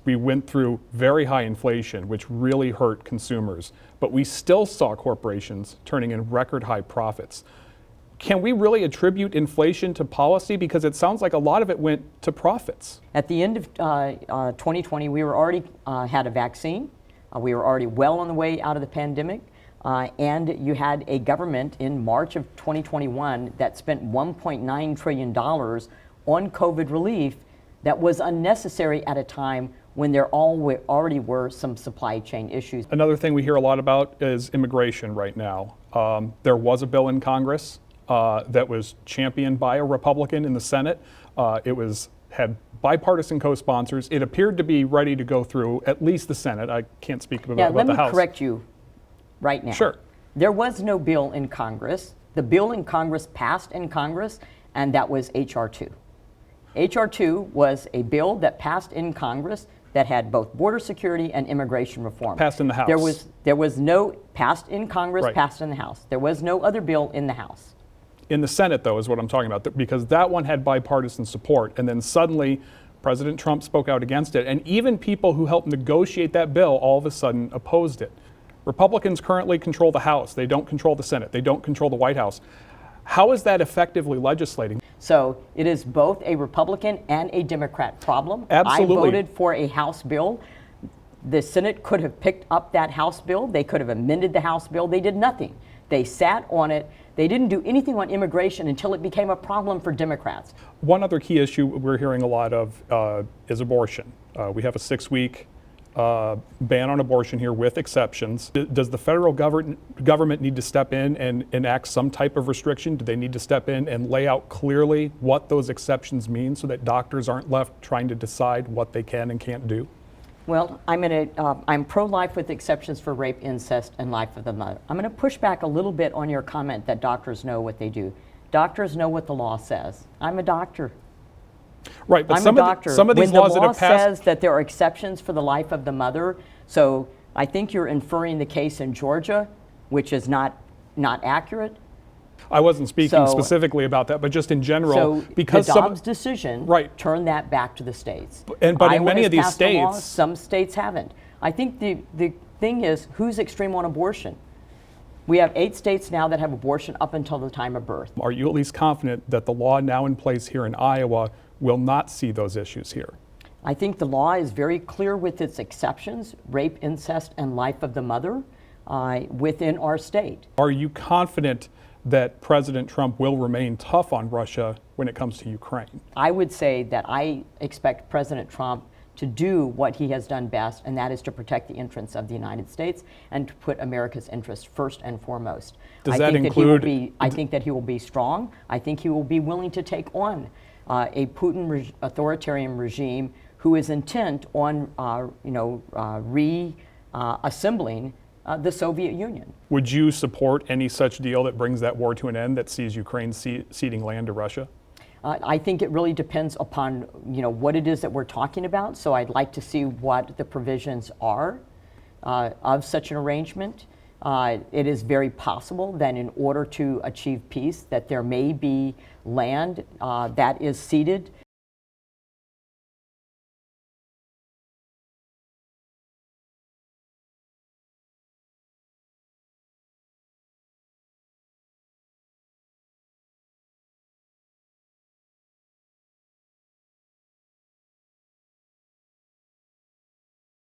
We went through very high inflation, which really hurt consumers, but we still saw corporations turning in record high profits. Can we really attribute inflation to policy? Because it sounds like a lot of it went to profits. At the end of 2020, we were already had a vaccine. We were already well on the way out of the pandemic. And you had a government in March of 2021 that spent $1.9 trillion on COVID relief that was unnecessary at a time when there already were some supply chain issues. Another thing we hear a lot about is immigration right now. There was a bill in Congress that was championed by a Republican in the Senate. It had bipartisan co-sponsors. It appeared to be ready to go through at least the Senate. I can't speak about the House. Let me correct you right now. Sure. There was no bill in Congress. The bill in Congress passed in Congress, and that was H.R. 2. H.R. 2 was a bill that passed in Congress that had both border security and immigration reform. Passed in the House. There was no, passed in Congress, Right. Passed in the House. There was no other bill in the House. In the Senate, though, is what I'm talking about, because that one had bipartisan support, and then suddenly President Trump spoke out against it, and even people who helped negotiate that bill all of a sudden opposed it. Republicans currently control the House. They don't control the Senate. They don't control the White House. How is that effectively legislating? So it is both a Republican and a Democrat problem. Absolutely. I voted for a House bill. The Senate could have picked up that House bill. They could have amended the House bill. They did nothing. They sat on it. They didn't do anything on immigration until it became a problem for Democrats. One other key issue we're hearing a lot of is abortion. We have a 6-week ban on abortion here with exceptions. Does the federal government need to step in and enact some type of restriction? Do they need to step in and lay out clearly what those exceptions mean so that doctors aren't left trying to decide what they can and can't do? Well, I'm pro-life with exceptions for rape, incest, and life of the mother. I'm going to push back a little bit on your comment that doctors know what they do. Doctors know what the law says. I'm a doctor. Right, but I'm a doctor. Some of these when laws the that law have passed says that there are exceptions for the life of the mother, so I think you're inferring the case in Georgia, which is not accurate. I wasn't speaking specifically about that, but just in general, because the Dobbs decision turned that back to the states. But in many of these states, law, some states haven't. I think the thing is, who's extreme on abortion? We have 8 states now that have abortion up until the time of birth. Are you at least confident that the law now in place here in Iowa will not see those issues here? I think the law is very clear with its exceptions, rape, incest, and life of the mother within our state. Are you confident that President Trump will remain tough on Russia when it comes to Ukraine? I would say that I expect President Trump to do what he has done best, and that is to protect the interests of the United States and to put America's interests first and foremost. Does that include? I think that he will be strong. I think he will be willing to take on a Putin authoritarian regime who is intent on, reassembling the Soviet Union. Would you support any such deal that brings that war to an end, that sees Ukraine ceding land to Russia? I think it really depends upon what it is that we're talking about. So I'd like to see what the provisions are of such an arrangement. It is very possible that in order to achieve peace, that there may be land that is ceded